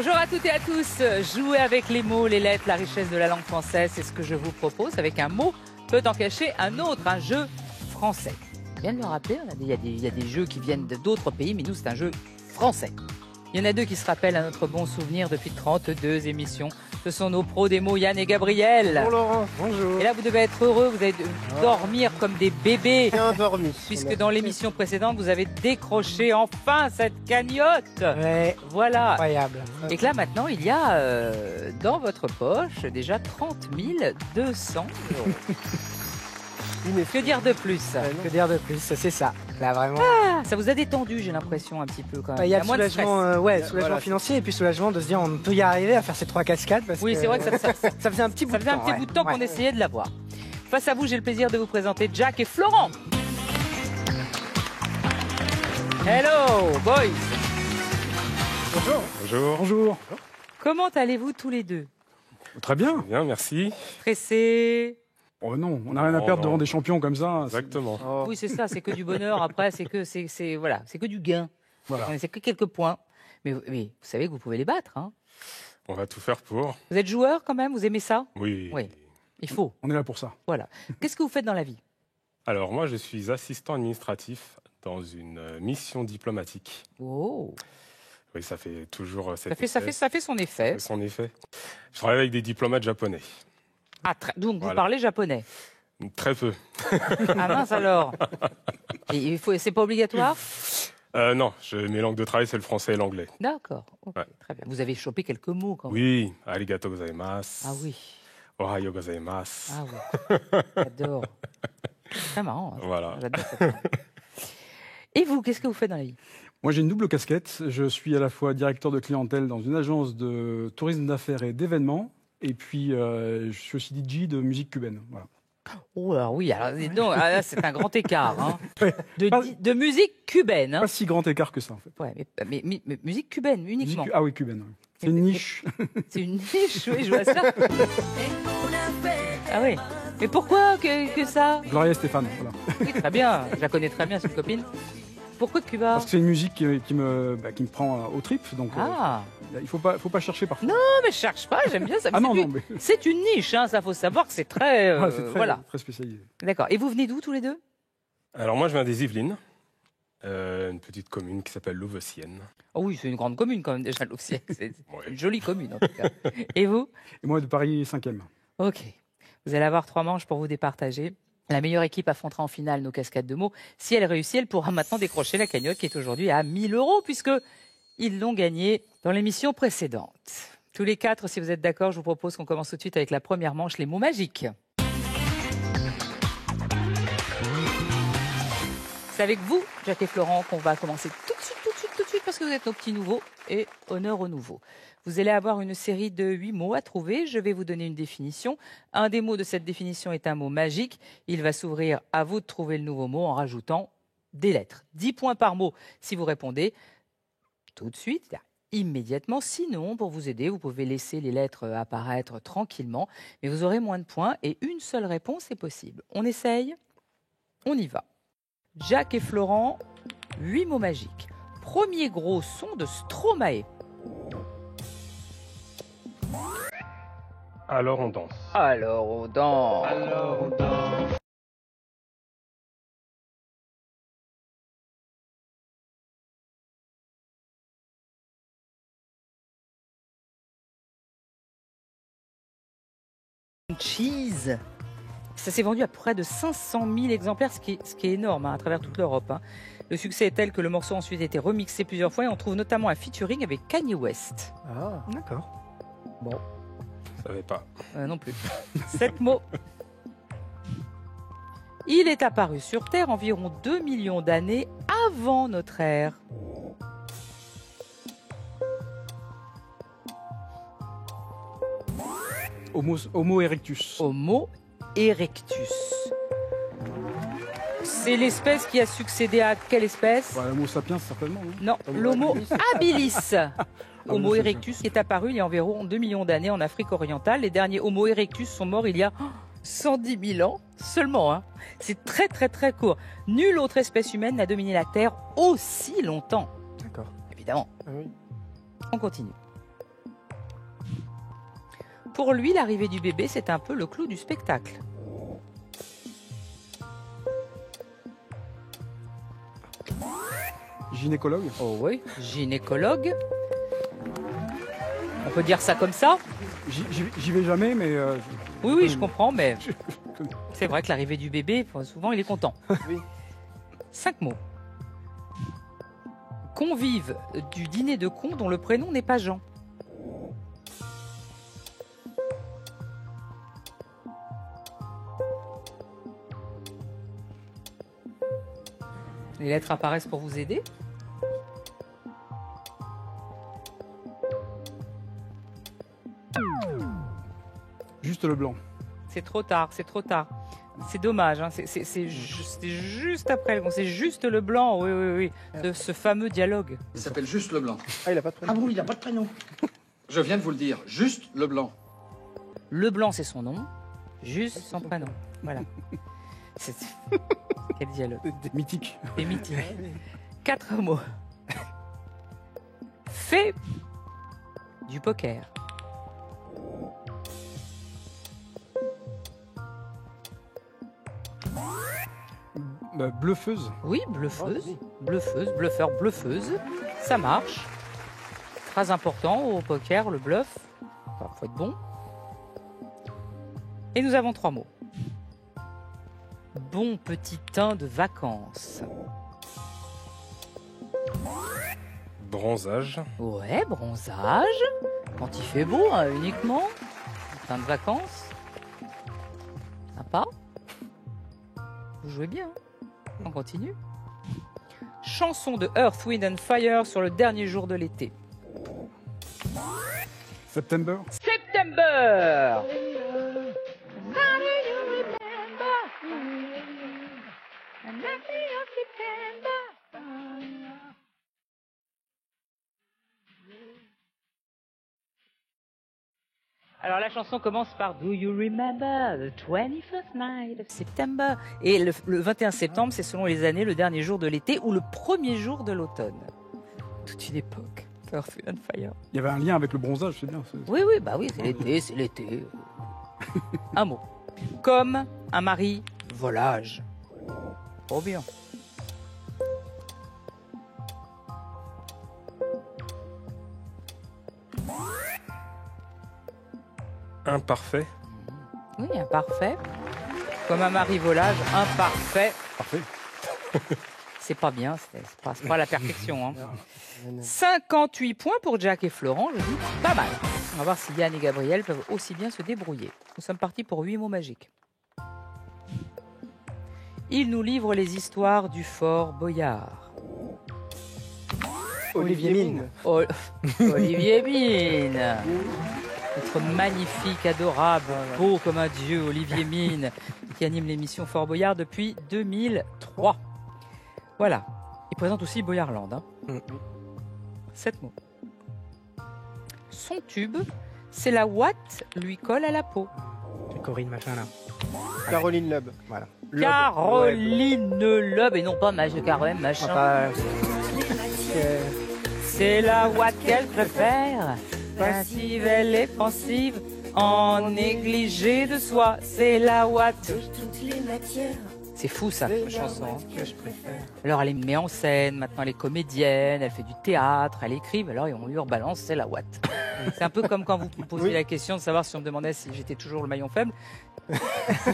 Bonjour à toutes et à tous. Jouer avec les mots, les lettres, la richesse de la langue française, c'est ce que je vous propose. Avec un mot peut en cacher un autre, un jeu français. Je viens de le rappeler, il y a des jeux qui viennent d'autres pays, mais nous, c'est un jeu français. Il y en a deux qui se rappellent à notre bon souvenir depuis 32 émissions. Ce sont nos pros des mots, Yann et Gabriel. Bonjour Laurent, bonjour. Et là, vous devez être heureux, vous allez dormir comme des bébés. Bien dormi. Puisque dans l'émission précédente, vous avez décroché enfin cette cagnotte. Ouais, Voilà. incroyable. Et que là, maintenant, il y a dans votre poche déjà 30 200 €. Que dire de plus? Que dire de plus? C'est ça. Là, vraiment. Ah, ça vous a détendu, j'ai l'impression, un petit peu quand même. Il y a le moins de stress. soulagement, soulagement Voilà. financier et puis soulagement de se dire on peut y arriver à faire ces 3 cascades. Parce Oui, que c'est vrai que ça faisait un petit bout de faisait un temps. petit ouais. bout de temps qu'on Ouais. essayait de l'avoir. Face à vous, j'ai le plaisir de vous présenter Jack et Florent. Hello, boys. Bonjour. Bonjour. Bonjour. Comment allez-vous tous les deux? Très bien. Bien, merci. Stressés? Oh non, on n'a rien à Oh perdre non. devant des champions comme ça. Exactement. Oh. Oui, c'est ça, c'est que du bonheur. Après, c'est que du gain. Voilà. C'est que quelques points. Mais vous savez que vous pouvez les battre. Hein. On va tout faire pour. Vous êtes joueur quand même? Vous aimez ça? Oui. Oui. Il faut. On est là pour ça. Voilà. Qu'est-ce que vous faites dans la vie? Alors, moi, je suis assistant administratif dans une mission diplomatique. Oh, Oui, ça fait toujours ça fait son effet. son effet. Je travaille avec des diplomates japonais. Ah, donc vous Voilà. parlez japonais? Très peu. Ah mince alors. Et c'est pas obligatoire? Non, mes langues de travail, c'est le français et l'anglais. D'accord. Ok, Ouais. très bien. Vous avez chopé quelques mots quand même. Oui, arigato gozaimasu. Ah oui. Ohayo gozaimasu. Ah oui. J'adore. Très marrant. Hein. Voilà. J'adore cette langue. Et vous, qu'est-ce que vous faites dans la vie? Moi, j'ai une double casquette. Je suis à la fois directeur de clientèle dans une agence de tourisme d'affaires et d'événements. Et puis, je suis aussi DJ de musique cubaine. Voilà. Oh alors oui, alors dis donc, ah, là, c'est un grand écart. Hein. Ouais. De musique cubaine. Hein. Pas si grand écart que ça, en fait. Ouais, mais musique cubaine uniquement. Ah oui, cubaine. Oui. C'est une niche. C'est une niche, oui, je vois ça. Ah oui. Mais pourquoi que ça? Gloria Estefan. Voilà. Oui, très bien. Je la connais très bien, c'est une copine. Pourquoi Cuba? Parce que c'est une musique qui me prend aux tripes. Donc, Ah, il faut pas chercher parfois. non, mais je cherche pas, j'aime bien ça. Ah non, C'est non, une- mais C'est une niche, hein, ça faut savoir que c'est très... ouais, c'est très, voilà. très spécialisé. D'accord. Et vous venez d'où tous les deux? Alors, moi, je viens des Yvelines, une petite commune qui s'appelle Louveciennes. Oh oui, c'est une grande commune quand même déjà, Louveciennes. C'est Ouais. une jolie commune en tout cas. Et vous? Et moi, de Paris 5e. Ok. Vous allez avoir 3 manches pour vous départager. La meilleure équipe affrontera en finale nos cascades de mots. Si elle réussit, elle pourra maintenant décrocher la cagnotte qui est aujourd'hui à 1 000 € puisque ils l'ont gagnée dans l'émission précédente. Tous les 4, si vous êtes d'accord, je vous propose qu'on commence tout de suite avec la première manche, les mots magiques. C'est avec vous, Jacques et Florent, qu'on va commencer tout de suite, parce que vous êtes nos petits nouveaux et honneur aux nouveaux. Vous allez avoir une série de 8 mots à trouver. Je vais vous donner une définition. Un des mots de cette définition est un mot magique. Il va s'ouvrir à vous de trouver le nouveau mot en rajoutant des lettres. 10 points par mot si vous répondez tout de suite, immédiatement. Sinon, pour vous aider, vous pouvez laisser les lettres apparaître tranquillement, mais vous aurez moins de points et une seule réponse est possible. On essaye? On y va. Jacques et Florent, 8 mots magiques. Premier gros son de Stromae. Alors, on danse. Alors on danse. Cheese. Ça s'est vendu à près de 500 000 exemplaires, ce qui est énorme hein, à travers toute l'Europe. Hein. Le succès est tel que le morceau a ensuite été remixé plusieurs fois et on trouve notamment un featuring avec Kanye West. Ah, d'accord. Bon, Je savais pas. non plus. 7 mots. Il est apparu sur Terre environ 2 millions d'années avant notre ère. Homo erectus. Homo erectus. C'est l'espèce qui a succédé à quelle espèce? Ouais, Homo sapiens, certainement. Non Non, l'Homo habilis. Homo oui, c'est erectus qui est apparu il y a environ 2 millions d'années en Afrique orientale. Les derniers Homo erectus sont morts il y a 110 000 ans seulement. Hein. C'est très très très court. Nulle autre espèce humaine n'a dominé la Terre aussi longtemps. D'accord. Évidemment. Ah oui. On continue. Pour lui, l'arrivée du bébé, c'est un peu le clou du spectacle. Gynécologue. Oh oui, gynécologue. On peut dire ça comme ça? J'y vais jamais, mais... Oui, oui, je comprends, mais c'est vrai que l'arrivée du bébé, souvent, il est content. Oui. 5 mots. Convive du dîner de con dont le prénom n'est pas Jean. Les lettres apparaissent pour vous aider. Juste le blanc. C'est trop tard, c'est trop tard. C'est dommage, hein. C'est juste après le con. C'est juste le blanc, oui, oui, oui, de ce fameux dialogue. Il s'appelle Juste Leblanc. Ah, il a pas de prénom. Ah bon, il n'a pas de prénom. Je viens de vous le dire, Juste Leblanc. Leblanc, c'est son nom, juste son prénom. Voilà. C'est quel dialogue. Des mythiques. C'est mythique. 4 mots. Fait du poker. Bluffeuse. Oui, bluffeuse. Bluffeuse, bluffeur, bluffeuse. Ça marche. Très important au poker, le bluff. Il faut être bon. Et nous avons 3 mots. Bon petit teint de vacances. Bronzage. Ouais, bronzage. Quand il fait beau, hein, uniquement. Teint de vacances. Sympa. Vous jouez bien. On continue. Chanson de Earth, Wind and Fire sur le dernier jour de l'été. September. September. Alors la chanson commence par Do you remember the 21st night of September? Et le 21 septembre, c'est selon les années le dernier jour de l'été ou le premier jour de l'automne. Toute une époque. Earth, Wind and Fire. Il y avait un lien avec le bronzage, c'est bien. Oui, oui, bah oui, c'est l'été, c'est l'été. Un mot. Comme un mari volage. Trop bien. Imparfait. Oui, imparfait. Comme un mari volage, imparfait. Parfait. C'est pas bien, c'est pas la perfection. Hein. 58 points pour Jack et Florent, je dis pas mal. On va voir si Yann et Gabriel peuvent aussi bien se débrouiller. Nous sommes partis pour 8 mots magiques. Il nous livre les histoires du fort Boyard. Olivier Mine. Olivier Mine. Notre magnifique, adorable, beau comme un dieu, Olivier Mine, qui anime l'émission Fort Boyard depuis 2003. Voilà. Il présente aussi Boyardland. Hein. 7 mots. Son tube, c'est la ouate lui colle à la peau. C'est Corinne, machin là. Caroline Loeb. Voilà. Caroline Loeb, et non pas Caroline, machin. Enfin, C'est la ouate qu'elle préfère. Passive, elle est pensive, en négligé de soi. C'est la ouate. C'est fou ça, cette chanson. Hein. que je préfère. Alors elle met en scène, maintenant elle est comédienne, elle fait du théâtre, elle écrit, alors on lui rebalance, c'est la ouate. C'est un peu comme quand vous me posiez la question de savoir si on me demandait si j'étais toujours le maillon faible.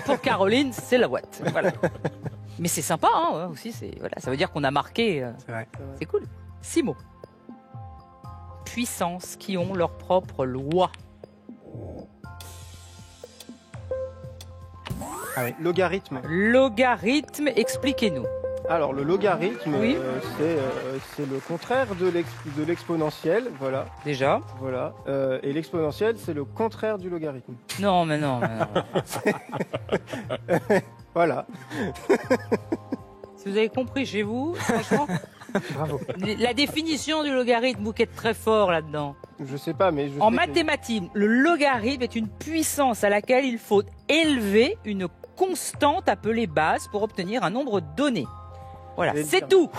Pour Caroline, c'est la ouate. Voilà. Mais c'est sympa hein, aussi, voilà, ça veut dire qu'on a marqué. C'est vrai. C'est cool. 6 mots. Puissances qui ont leur propre loi. Ah oui. Logarithme. Logarithme, expliquez-nous. Alors, le logarithme, Oui. c'est le contraire de l'exponentiel. Voilà. Déjà. Voilà. Et l'exponentiel, c'est le contraire du logarithme. Non, mais non. Voilà. Si vous avez compris chez vous, franchement, Bravo. la définition du logarithme, vous qui êtes très fort là-dedans. Je sais pas, mais je En sais que- mathématiques, le logarithme est une puissance à laquelle il faut élever une constante appelée base pour obtenir un nombre donné. Voilà, Et c'est bien. tout.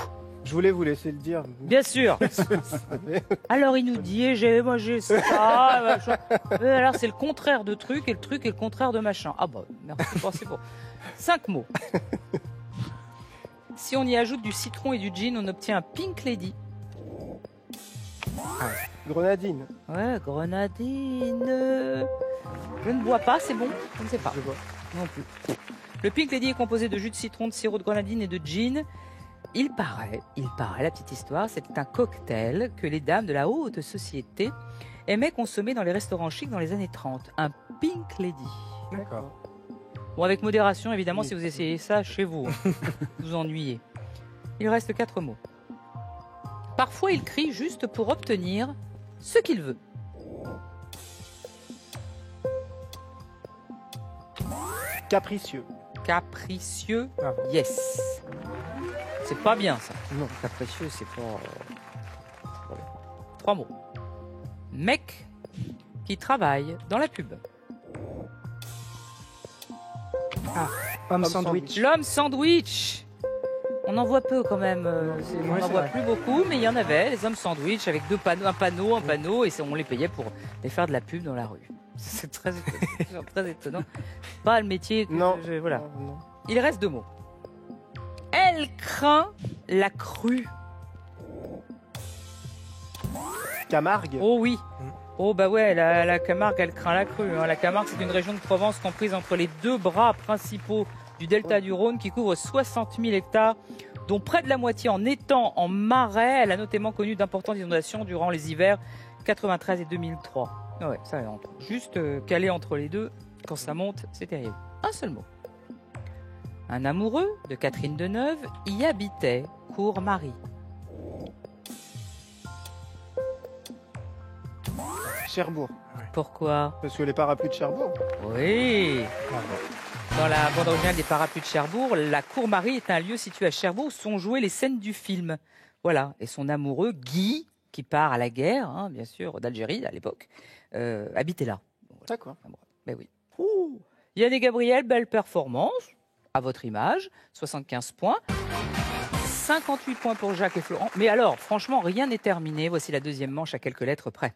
Je voulais vous laisser le dire. Bien sûr. Alors il nous dit, moi j'ai ça. Machin. Alors c'est le contraire de truc et le truc est le contraire de machin. Ah bah merci, bon, c'est bon. 5 mots. Si on y ajoute du citron et du gin, on obtient un Pink Lady. Grenadine. Ouais, grenadine. Je ne bois pas, c'est bon? Je ne sais pas. Je vois. Non plus. Le Pink Lady est composé de jus de citron, de sirop de grenadine et de gin. Il paraît, la petite histoire, c'est un cocktail que les dames de la haute société aimaient consommer dans les restaurants chics dans les années 30. Un Pink Lady. D'accord. Bon, avec modération, évidemment, Oui. si vous essayez ça chez vous, vous ennuyez. Il reste 4 mots. Parfois, il crie juste pour obtenir ce qu'il veut. Capricieux. Capricieux, Ah. yes. C'est pas bien, ça. Non. Capricieux, c'est pas... 3 mots. Mec qui travaille dans la pub. Homme Homme sandwich. L'homme sandwich. On en voit peu quand même. On Ouais, n'en c'est voit vrai. plus beaucoup, mais il y en avait, les hommes sandwich avec deux panneaux, un panneau, et on les payait pour les faire de la pub dans la rue. C'est très étonnant. Très étonnant. Pas le métier que Non. voilà. Non. Il reste 2 mots. Elle craint la crue. Camargue. Oh oui. Oh bah ouais, la Camargue, elle craint la crue. Hein. La Camargue, c'est une région de Provence comprise entre les 2 bras principaux du delta du Rhône qui couvre 60 000 hectares, dont près de la moitié en étang, en marais. Elle a notamment connu d'importantes inondations durant les hivers 93 et 2003. Ah ouais, ça entre. Juste calé entre les deux, quand ça monte, c'est terrible. Un seul mot. Un amoureux de Catherine Deneuve y habitait, cour Marie. Cherbourg. Pourquoi? Parce que les parapluies de Cherbourg. Oui. Dans la bande originale des Parapluies de Cherbourg, la Cour Marie est un lieu situé à Cherbourg où sont jouées les scènes du film. Voilà. Et son amoureux, Guy, qui part à la guerre, hein, bien sûr, d'Algérie à l'époque, habitait là. D'accord. Ben oui. Yann et Gabriel, belle performance, à votre image, 75 points. 58 points pour Jacques et Florent. Mais alors, franchement, rien n'est terminé. Voici la deuxième manche à quelques lettres près.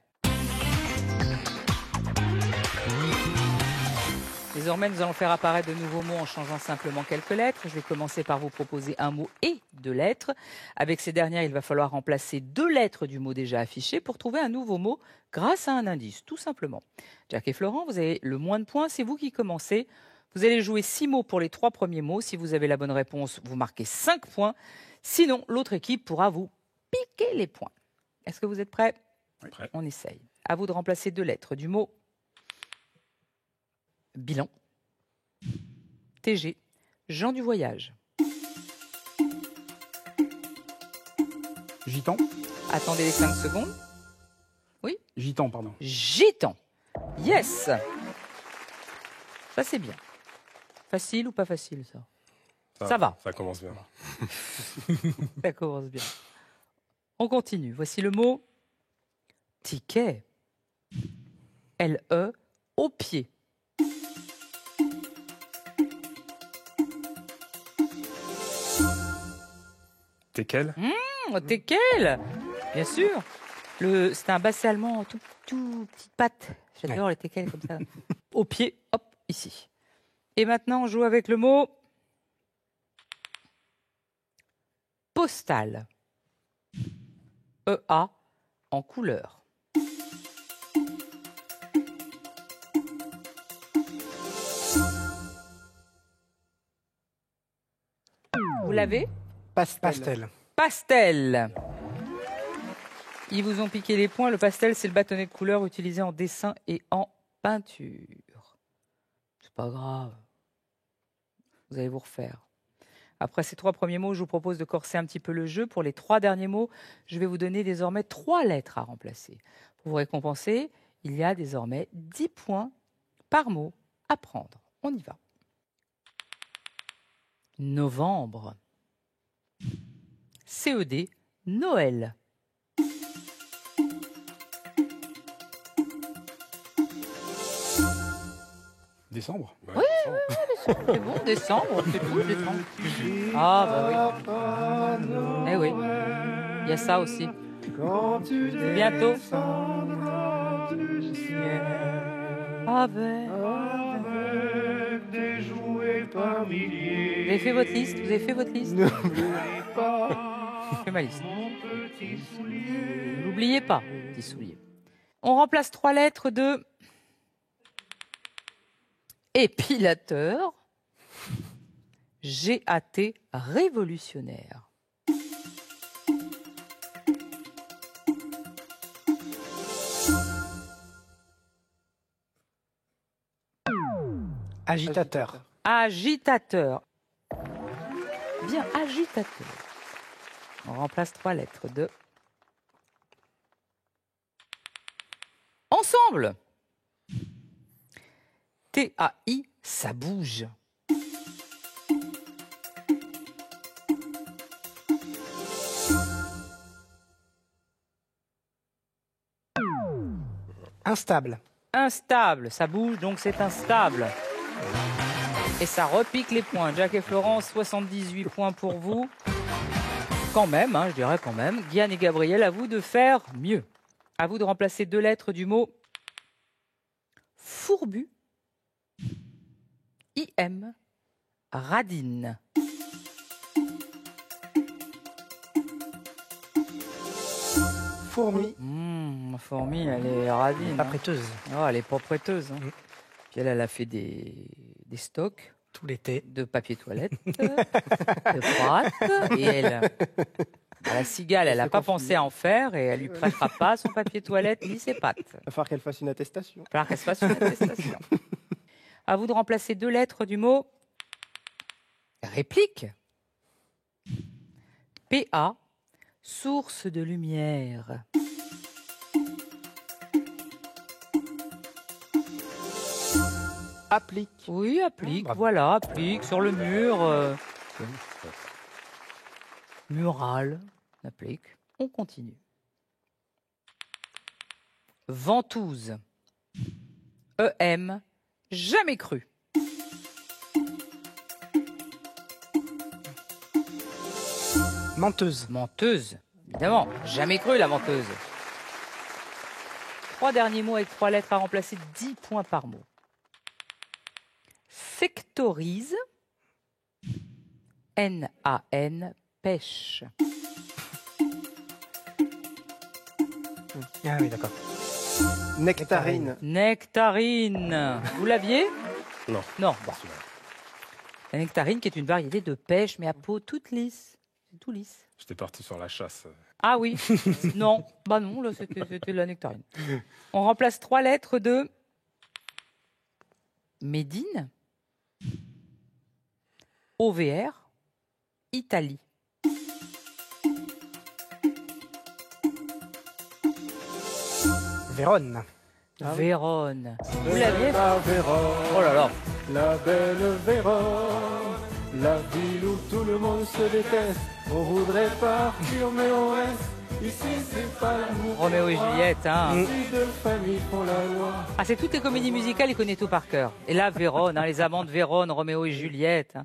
Désormais, nous allons faire apparaître de nouveaux mots en changeant simplement quelques lettres. Je vais commencer par vous proposer un mot et 2 lettres. Avec ces dernières, il va falloir remplacer 2 lettres du mot déjà affiché pour trouver un nouveau mot grâce à un indice, tout simplement. Jacques et Florent, vous avez le moins de points, c'est vous qui commencez. Vous allez jouer 6 mots pour les 3 premiers mots. Si vous avez la bonne réponse, vous marquez 5 points. Sinon, l'autre équipe pourra vous piquer les points. Est-ce que vous êtes prêts? Prêt. On essaye. À vous de remplacer 2 lettres du mot bilan. TG. Jean du voyage. Gitan. Attendez les 5 secondes. Gitan, pardon. Gitan. Yes. Ça, c'est bien. Facile ou pas facile, ça? Ça va. Ça commence bien. Ça commence bien. On continue. Voici le mot ticket. L-E au pied. T'es quel? Teckel, bien sûr. C'est un basset allemand tout petite patte. J'adore les teckels comme ça. Au pied, hop, ici. Et maintenant, on joue avec le mot postal. E-A en couleur. Vous l'avez? Pastel. Pastel. Ils vous ont piqué les points. Le pastel, c'est le bâtonnet de couleur utilisé en dessin et en peinture. C'est pas grave. Vous allez vous refaire. Après ces 3 premiers mots, je vous propose de corser un petit peu le jeu. Pour les 3 derniers mots, je vais vous donner désormais 3 lettres à remplacer. Pour vous récompenser, il y a désormais 10 points par mot à prendre. On y va. Novembre. CED, Noël. Décembre. Ouais, C'est bon, décembre, c'est tout, décembre. Ah, bah oui. Eh oui, il y a ça aussi. Bientôt. Avec des jouets par milliers. Vous avez fait votre liste? Vous avez fait votre liste? N'oubliez pas. Je fais ma liste. N'oubliez pas, petit soulier. On remplace 3 lettres de épilateur. GAT révolutionnaire. Agitateur. Agitateur. Bien, agitateur. On remplace 3 lettres de ensemble. TAI, ça bouge. Instable. Instable, ça bouge, donc c'est instable. Et ça repique les points. Jack et Florence, 78 points pour vous. Quand même, je dirais quand même. Guyane et Gabriel, à vous de faire mieux. À vous de remplacer 2 lettres du mot fourbu. IM, radine. Fourmi. Fourmi, elle est radine. Pas prêteuse. Oh, elle est pas prêteuse. Puis elle a fait des stocks. Tout l'été. De papier toilette, de pâte. Et elle, la cigale, elle n'a pas pensé à en faire et elle lui prêtera pas son papier toilette ni ses pâtes. Il va falloir qu'elle fasse une attestation. Il va falloir qu'elle se fasse une attestation. À vous de remplacer 2 lettres du mot réplique. PA, source de lumière. Applique. Oui, applique, Bravo. voilà, applique sur le mur. Mural, applique. On continue. Ventouse. EM, jamais cru. Menteuse. Menteuse, évidemment, jamais cru la menteuse. 3 derniers mots avec 3 lettres à remplacer, 10 points par mot. Sectorise. NAN, pêche. Ah oui, d'accord. Nectarine. Nectarine. Vous l'aviez? Non. Non. Bon. La nectarine qui est une variété de pêche, mais à peau toute lisse. C'est tout lisse. J'étais parti sur la chasse. Ah oui. Non. Bah non, là c'était de la nectarine. On remplace 3 lettres de Médine. OVR. Italie. Vérone. Ah oui. Vérone. Vous l'aviez? La Vérone, Oh là là. la belle Vérone, la ville où tout le monde se déteste. On voudrait partir mais on reste. Ici c'est pas l'amour. Roméo et Juliette, hein. Ici deux familles font la loi. Ah, c'est toutes les comédies musicales, il connaît tout par cœur. Et là, Vérone, les amants de Vérone, Roméo et Juliette.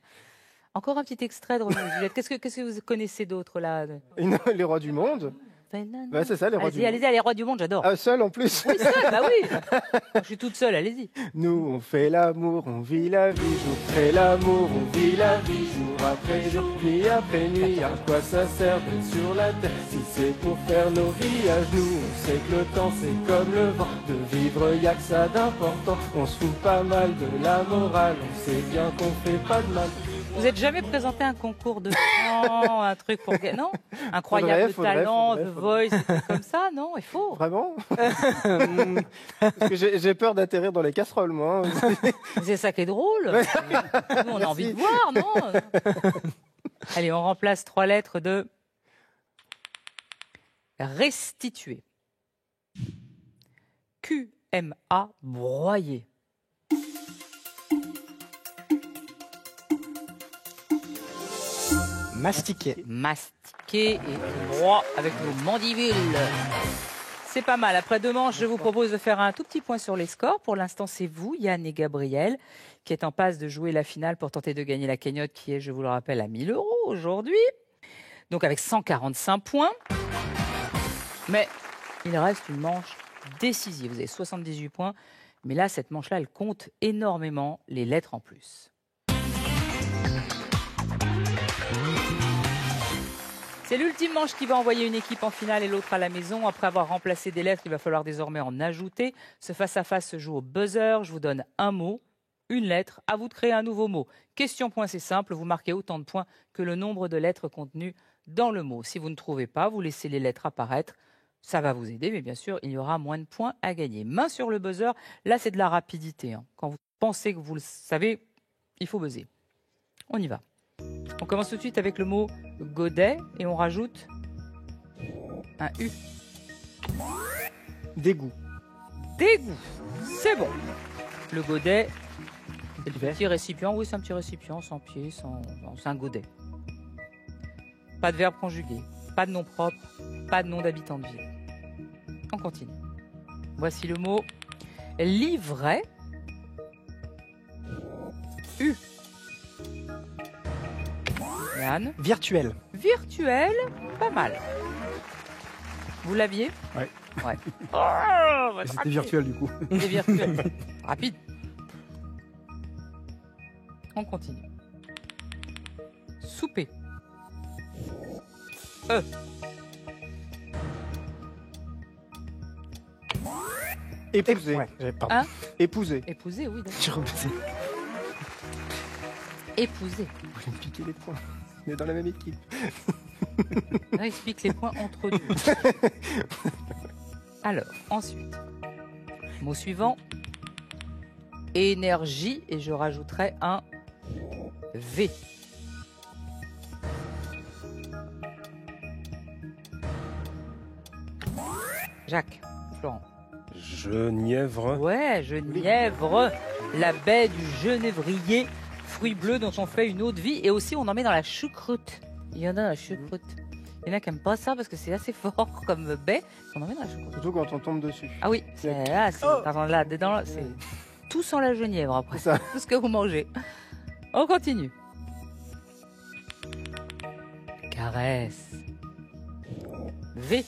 Encore un petit extrait de Roméo et Juliette. Qu'est-ce que vous connaissez d'autre là? Et non, les rois du monde. Ouais, c'est ça, les rois du monde. Allez-y, les rois du monde, j'adore. Ah, seul en plus. Oui, seul, bah oui. Je suis toute seule, allez-y. Nous, on fait l'amour, on vit la vie. Jour après l'amour, on vit la vie. Jour après jour, nuit après nuit. À quoi ça sert d'être sur la terre si c'est pour faire nos vies à genoux? On sait que le temps, c'est comme le vent. De vivre, y a que ça d'important. On se fout pas mal de la morale. On sait bien qu'on fait pas de mal. Vous n'êtes jamais présenté un concours de chant, un truc pour... Non? Incroyable Faudrait, talent, The Voice, des trucs comme ça, non? Il faut. Vraiment? Parce que j'ai peur d'atterrir dans les casseroles, moi. C'est ça qui est drôle. Nous, on a envie de voir, non? Allez, on remplace 3 lettres de restituer. QMA, broyer. Mastiquer. Mastiquer et droit avec nos mandibules. C'est pas mal. Après 2 manches, je vous propose de faire un tout petit point sur les scores. Pour l'instant, c'est vous, Yann et Gabriel, qui êtes en passe de jouer la finale pour tenter de gagner la cagnotte qui est, je vous le rappelle, à 1 000 € aujourd'hui. Donc avec 145 points. Mais il reste une manche décisive. Vous avez 78 points. Mais là, cette manche-là, elle compte énormément, les lettres en plus. C'est l'ultime manche qui va envoyer une équipe en finale et l'autre à la maison. Après avoir remplacé des lettres, il va falloir désormais en ajouter. Ce face-à-face se joue au buzzer. Je vous donne un mot, une lettre. À vous de créer un nouveau mot. Question point, c'est simple. Vous marquez autant de points que le nombre de lettres contenues dans le mot. Si vous ne trouvez pas, vous laissez les lettres apparaître. Ça va vous aider, mais bien sûr, il y aura moins de points à gagner. Main sur le buzzer. Là, c'est de la rapidité. Quand vous pensez que vous le savez, il faut buzzer. On y va. On commence tout de suite avec le mot godet et on rajoute un U. Dégoût. Dégoût. C'est bon. Le godet, c'est un petit récipient. Oui, c'est un petit récipient sans pied, c'est un godet. Pas de verbe conjugué, pas de nom propre, pas de nom d'habitant de ville. On continue. Voici le mot livret. U. Yann. Virtuel. Virtuel, pas mal. Vous l'aviez? Ouais. Ouais. Oh, C'était virtuel du coup. C'était virtuel. Rapide. On continue. Souper. Épouser. Ouais, pardon. Hein? Épouser. Épouser, oui. d'accord. J'ai rebaisé. Épouser. Vous me piquez les points. On est dans la même équipe. Là, explique les points entre deux. Alors, ensuite, mot suivant. Énergie, et je rajouterai un V. Jacques, Florent. Genièvre. Ouais, genièvre, la baie du genévrier, fruit bleu dont on fait une eau de vie, et aussi on en met dans la choucroute. Il y en a dans la choucroute. Il y en a qui n'aiment pas ça parce que c'est assez fort comme baie. On en met dans la choucroute. Surtout quand on tombe dessus. Ah oui, c'est là, c'est pardon, là, dedans, c'est tout sans la genièvre après. C'est ça. Tout ce que vous mangez. On continue. Caresse. V.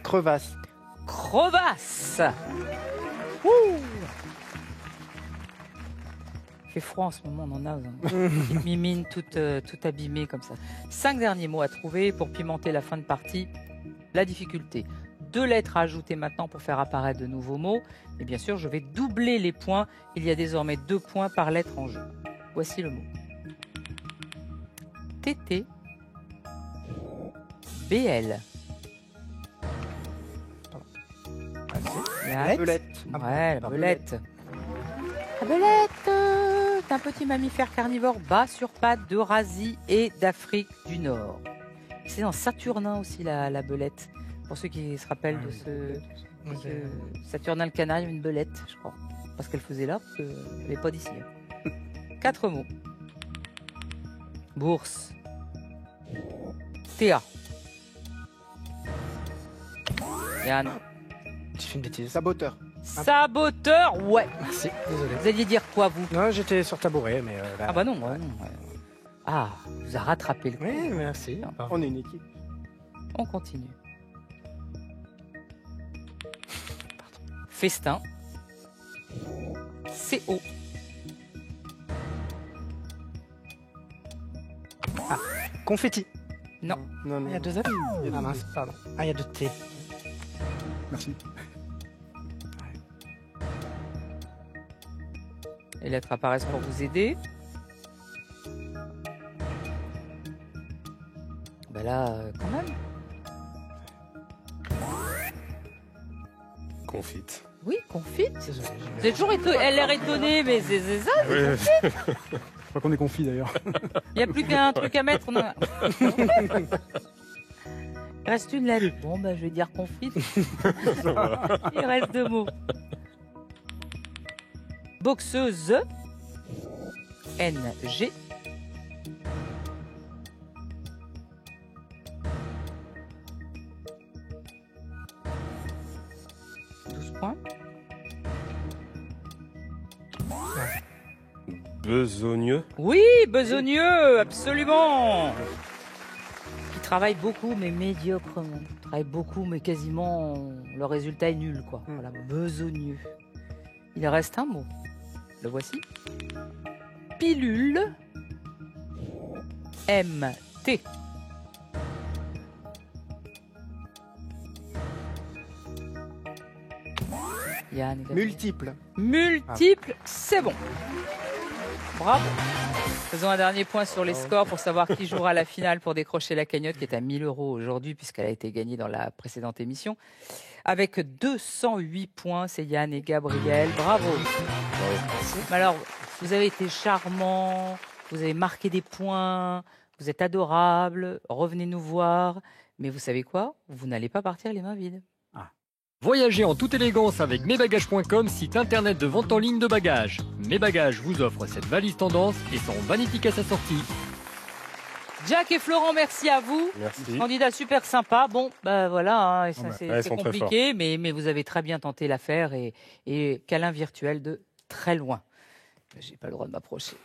Crevasse. Crevasse. Ouh. Il fait froid en ce moment, on en a. Petite mimine toute abîmée comme ça. 5 derniers mots à trouver pour pimenter la fin de partie. La difficulté. 2 lettres à ajouter maintenant pour faire apparaître de nouveaux mots. Et bien sûr, je vais doubler les points. Il y a désormais 2 points par lettre en jeu. Voici le mot. TT. BL. Yann. Belette. Ouais, la belette. La belette, c'est un petit mammifère carnivore bas sur pattes d'Eurasie et d'Afrique du Nord. C'est dans Saturnin aussi, la belette. Pour ceux qui se rappellent de ce Saturnin le canard, il y avait une belette, je crois. Parce qu'elle faisait là, parce qu'elle n'est pas d'ici. 4 mots. Bourse. Théa. Yann. J'ai fait une bêtise. Saboteur. Saboteur, ouais. Merci, désolé. Vous alliez dire quoi, vous? Non, j'étais sur tabouret, mais... Ah bah non, ouais, non, ouais. Ah, vous a rattrapé le coup. Oui, merci. On est une équipe. On continue. Festin. CO. Confetti. Non. Non, Il y a non. 2 F. Ah mince, pardon. Ah, il y a 2 T. Merci. Les lettres apparaissent pour vous aider. Ben là, quand même. Confite. Oui, confite. Désolé. Vous êtes toujours elle a l'air étonnée, mais c'est ça. Oui. Je crois qu'on est confit d'ailleurs. Il n'y a plus qu'un truc à mettre. Non. Il reste une lettre. Bon, ben, je vais dire confite. Il reste 2 mots. Boxeuse. NG. point. Besogneux. Oui, besogneux, absolument. Qui travaille beaucoup, mais médiocrement. Travaille beaucoup, mais quasiment le résultat est nul, quoi. Voilà, besogneux. Il reste un mot. Le voici. Pilule. M-T. Yann, Multiple. multiple, c'est bon. Bravo. Faisons un dernier point sur les scores pour savoir qui jouera la finale pour décrocher la cagnotte qui est à 1 000 € aujourd'hui puisqu'elle a été gagnée dans la précédente émission. Avec 208 points, c'est Yann et Gabriel. Bravo. Mais alors, vous avez été charmants, vous avez marqué des points, vous êtes adorables, revenez nous voir. Mais vous savez quoi? Vous n'allez pas partir les mains vides. Voyagez en toute élégance avec mesbagages.com, site internet de vente en ligne de bagages. Mes Bagages vous offre cette valise tendance et son Vanity Case assorti. Jack et Florent, merci à vous. Merci. Candidat super sympa. Bon, bah voilà, hein, ça, Ouais, c'est ils c'est sont très compliqué, mais vous avez très bien tenté l'affaire et câlin virtuel de très loin. J'ai pas le droit de m'approcher.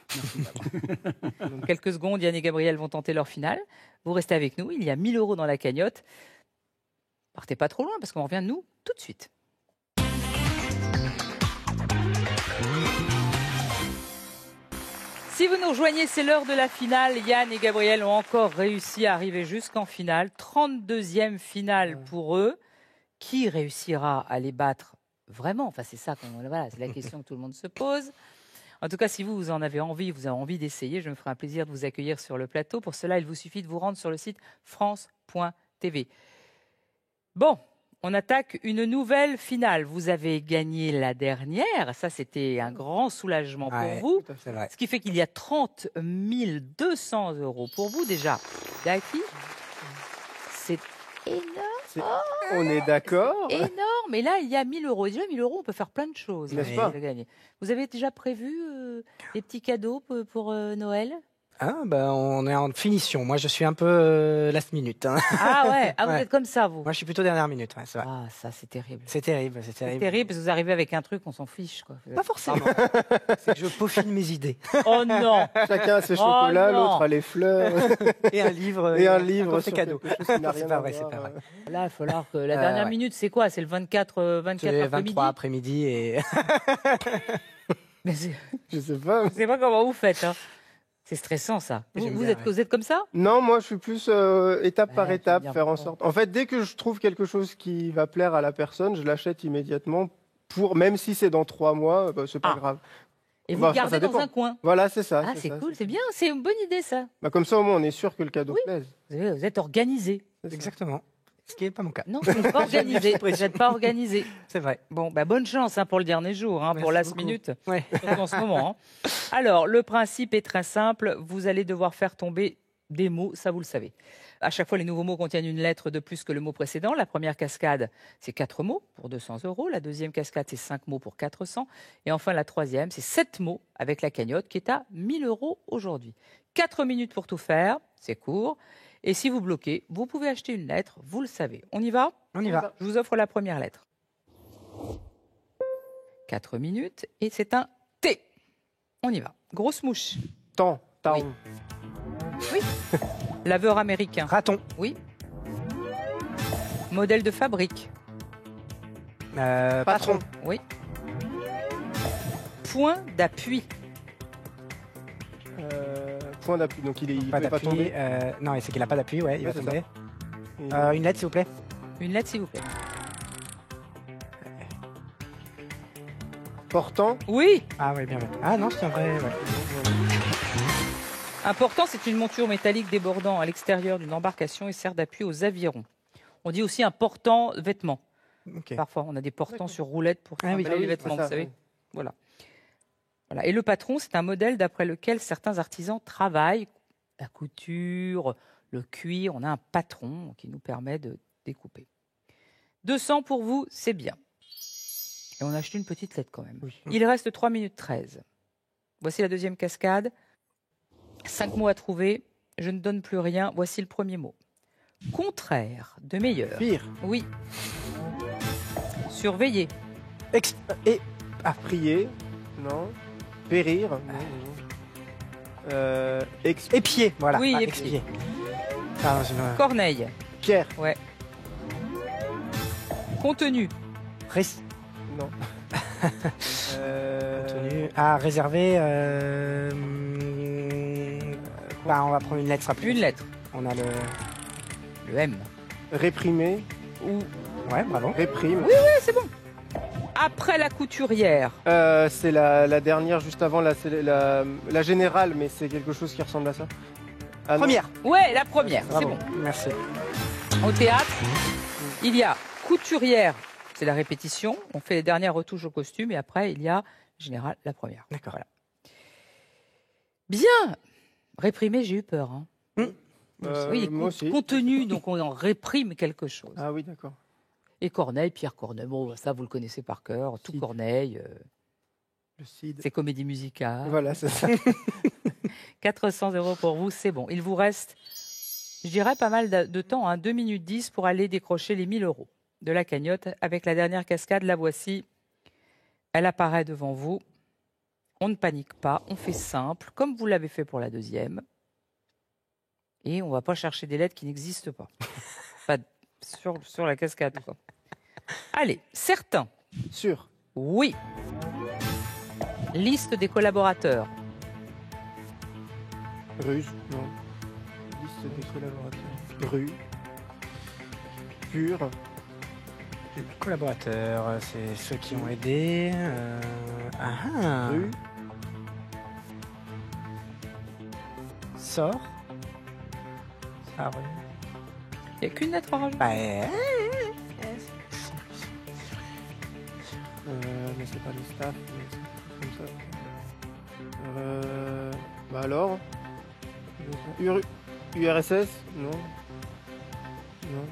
Dans quelques secondes, Yann et Gabriel vont tenter leur finale. Vous restez avec nous. Il y a 1 000 € dans la cagnotte. Partez pas trop loin parce qu'on revient de nous tout de suite. Si vous nous rejoignez, c'est l'heure de la finale. Yann et Gabriel ont encore réussi à arriver jusqu'en finale. 32e finale pour eux. Qui réussira à les battre vraiment? Enfin, c'est ça, voilà, c'est la question que tout le monde se pose. En tout cas, si vous en avez envie, vous avez envie d'essayer, je me ferai un plaisir de vous accueillir sur le plateau. Pour cela, il vous suffit de vous rendre sur le site france.tv. Bon, on attaque une nouvelle finale. Vous avez gagné la dernière. Ça, c'était un grand soulagement pour vous. C'est vrai. Ce qui fait qu'il y a 30 200 € pour vous déjà d'acquis. C'est énorme. On est d'accord. Énorme. Et là, il y a 1 000 €. Déjà, 1 000 €, on peut faire plein de choses. N'est-ce avec pas gagner. Vous avez déjà prévu des petits cadeaux pour Noël? Ah, bah, on est en finition. Moi, je suis un peu last minute. Hein. Ah ouais, vous Ouais. êtes comme ça, vous. Moi, je suis plutôt dernière minute. Ouais, c'est vrai. Ah, ça, c'est terrible. C'est terrible, c'est C'est terrible. terrible parce que vous arrivez avec un truc, on s'en fiche. Quoi. Pas forcément. C'est que je peaufine mes idées. Oh non. Chacun a ses Oh chocolats, non. l'autre a les fleurs. Et un livre. Et un livre c'est sur cadeau. quelque chose qui n'a C'est rien pas à vrai, voir, c'est pas vrai. Là, il va falloir que la dernière ouais. minute, c'est quoi? C'est le 24 C'est après-midi 23 après-midi et. Mais je Je sais pas. ne sais pas comment vous faites. Hein. C'est stressant, ça. J'aime Vous bien, êtes comme ça? Non, moi je suis plus étape par Ouais, étape, j'aime bien faire en pourquoi. sorte. En fait, dès que je trouve quelque chose qui va plaire à la personne, je l'achète immédiatement. Même si c'est dans 3 mois, c'est pas Ah. grave. Et vous Bah, le gardez ça dans dépend. un coin? Voilà, c'est ça. Ah, c'est ça, cool, c'est bien. C'est une bonne idée, ça. Bah, comme ça, au moins, on est sûr que le cadeau plaise. Vous êtes organisé. C'est ça. Exactement. Ce qui n'est pas mon cas. Non, vous n'êtes pas organisé. Vous n'êtes pas organisé. C'est vrai. Bon, bah, bonne chance pour le dernier jour, pour Merci last beaucoup. minute, Ouais. surtout en ce moment. Hein. Alors, le principe est très simple. Vous allez devoir faire tomber des mots, ça vous le savez. À chaque fois, les nouveaux mots contiennent une lettre de plus que le mot précédent. La première cascade, c'est 4 mots pour 200 €. La deuxième cascade, c'est 5 mots pour 400. Et enfin, la troisième, c'est 7 mots avec la cagnotte qui est à 1 000 € aujourd'hui. 4 minutes pour tout faire, c'est court. Et si vous bloquez, vous pouvez acheter une lettre, vous le savez. On y va? On y va. Je vous offre la première lettre. 4 minutes et c'est un T. On y va. Grosse mouche. Taon. Laveur américain. Raton. Oui. Modèle de fabrique. Patron. Oui. Point d'appui. Point d'appui. Donc il ne Pas peut pas d'appui. tomber. Non, c'est qu'il n'a pas d'appui, ouais, il Ouais, va c'est tomber. Et- Une lettre, s'il vous plaît. Une lettre, s'il vous plaît. Portant. Oui. Ah oui, bien vu. Ah non, c'est un vrai. Ouais. Important, c'est une monture métallique débordant à l'extérieur d'une embarcation et sert d'appui aux avirons. On dit aussi un portant vêtements. Ok. Parfois, on a des portants sur roulettes pour Ah oui. trimballer les vêtements, vous savez. Voilà. Voilà. Et le patron, c'est un modèle d'après lequel certains artisans travaillent. La couture, le cuir, on a un patron qui nous permet de découper. 200 pour vous, c'est bien. Et on a acheté une petite lettre quand même. Il reste 3 minutes 13. Voici la deuxième cascade. 5 mots à trouver. Je ne donne plus rien. Voici le premier mot. Contraire de meilleur. Pire. Oui. Surveiller. Prier. Non. Périr. Non. Épier, voilà. Oui, épier. expier. Pardon, Corneille. Pierre. Ouais. Contenu. Non. Contenu. Ah, réservé. On va prendre une lettre. Ça sera plus Une lettre. On a le M. Réprimer. Ou... Ouais, bravo. Réprime. Oui, c'est bon. Après la couturière. C'est la dernière juste avant, c'est la générale, mais c'est quelque chose qui ressemble à ça. Ah, non. Première. Ouais, la première. C'est Bravo. bon. Merci. Au théâtre, il y a couturière. C'est la répétition. On fait les dernières retouches au costume et après, il y a général la première. D'accord. Voilà. Bien. Réprimer, j'ai eu peur. Hein. Oui, moi aussi. contenu, donc on en réprime quelque chose. Ah oui, d'accord. Et Corneille, Pierre Corneille, bon, ça vous le connaissez par cœur. Tout Cid. Corneille, Le CID. c'est comédie musicale. Voilà, c'est ça. 400 € pour vous, c'est bon. Il vous reste, je dirais, pas mal de temps, hein, 2 minutes 10 pour aller décrocher les 1000 € de la cagnotte avec la dernière cascade. La voici. Elle apparaît devant vous. On ne panique pas, on fait simple, comme vous l'avez fait pour la deuxième. Et on ne va pas chercher des lettres qui n'existent pas. Pas sur la cascade, quoi. Allez, certains. Sûr. Oui. Liste des collaborateurs. Ruse. Non. Liste des collaborateurs. Rue. Pur. Les collaborateurs, c'est ceux qui ont aidé. Rue. Sort. Ah ouais. Il n'y a qu'une lettre à rajouter. Mais c'est pas le staff. Mais c'est comme ça. Alors. URSS. Non. Non.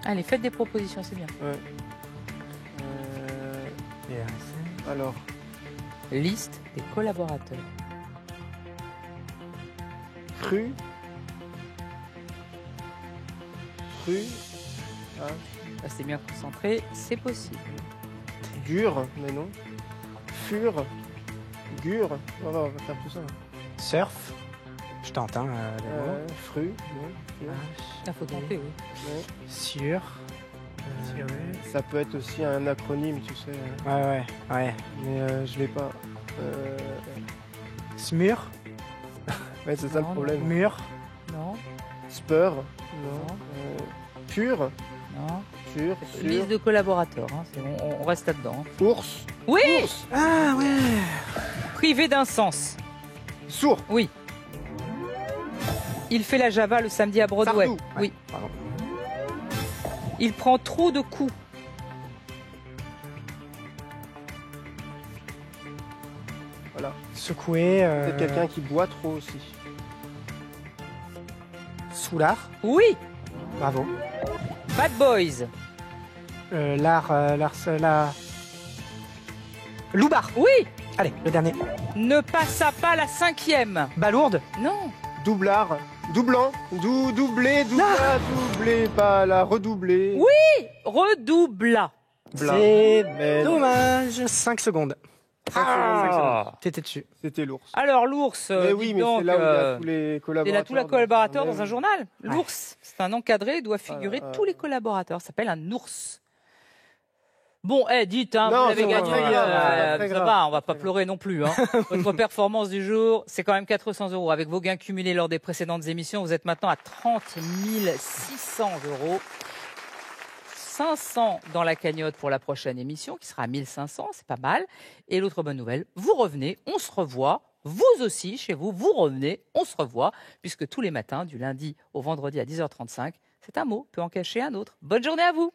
Allez, faites des propositions, c'est bien. Ouais. Alors. Liste des collaborateurs. Cru. Restez bien concentrés, c'est possible. Gur, mais non. Fur. Gur. On va faire tout ça. Surf. Je tente, hein. Fru. Non. Fur. Il faut tenter, oui. Ouais. Sûr. Ça peut être aussi un acronyme, tu sais. Ouais. Mais je l'ai pas. Smur. Ouais, c'est ça Non, le problème. Mur. Non, Spur. Non. Pur. non. Sûr. Liste de collaborateurs, hein, on reste là-dedans. hein. Ours. Oui. Ours. Ah ouais. Privé d'un sens. Sourd. Oui. Il fait la Java le samedi à Broadway. Sardou. Oui. Pardon. Il prend trop de coups. Voilà. Secouer. Peut-être quelqu'un qui boit trop aussi. Soulard. Oui. Bravo. Bad Boys. Loupard. Oui. Allez, le dernier. Ne passa pas la 5e. Balourde. Non. Doublard. Doublant. Doublé. Doublé. Pas la redoublé. Oui. Redoubla. Bla. C'est Mais non. dommage. 5 secondes. 5 secondes. T'étais dessus. C'était l'ours. Alors l'ours, Mais oui, dites mais donc, c'est là où il y a tous les c'est collaborateurs. là tous les collaborateurs Mais dans un oui. journal. L'ours, c'est un encadré, il doit figurer Ah, tous les collaborateurs. Ça s'appelle un ours. Bon, dites, hein, Non, vous l'avez c'est gagné. pas grave, c'est pas très Ça grave. va, on va pas pleurer non plus. Hein. Votre performance du jour, c'est quand même 400 €. Avec vos gains cumulés lors des précédentes émissions, vous êtes maintenant à 30 600 €. 500 dans la cagnotte pour la prochaine émission, qui sera à 1500, c'est pas mal. Et l'autre bonne nouvelle, vous revenez, on se revoit. Vous aussi, chez vous, vous revenez, on se revoit, puisque tous les matins, du lundi au vendredi à 10h35, c'est un mot peut en cacher un autre. Bonne journée à vous!